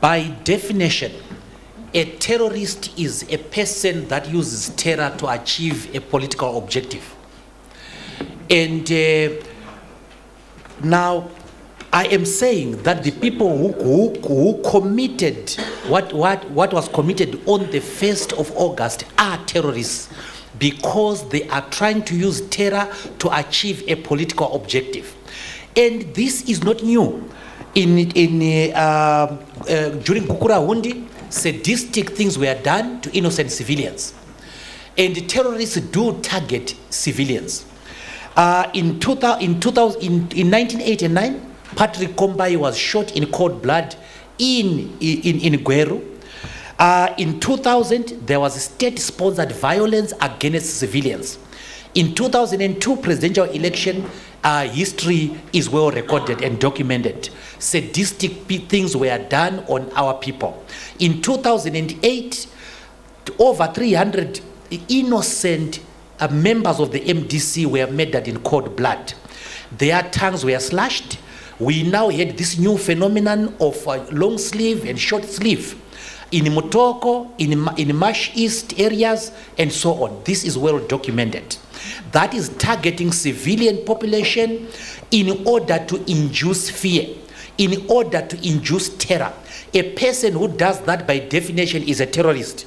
By definition, a terrorist is a person that uses terror to achieve a political objective. And now, I am saying that the people who committed what was committed on the 1st of August are terrorists because they are trying to use terror to achieve a political objective. And this is not new. During Kukurahundi, sadistic things were done to innocent civilians. And terrorists do target civilians. In 1989, Patrick Kombai was shot in cold blood in Gweru. In 2000, there was state-sponsored violence against civilians. In 2002 presidential election, history is well recorded and documented. Sadistic things were done on our people. In 2008, over 300 innocent members of the MDC were murdered in cold blood. Their tongues were slashed. We now had this new phenomenon of long sleeve and short sleeve in Mutoko, in Marsh East areas, and so on. This is well documented. That is targeting civilian population in order to induce fear, in order to induce terror. A person who does that by definition is a terrorist.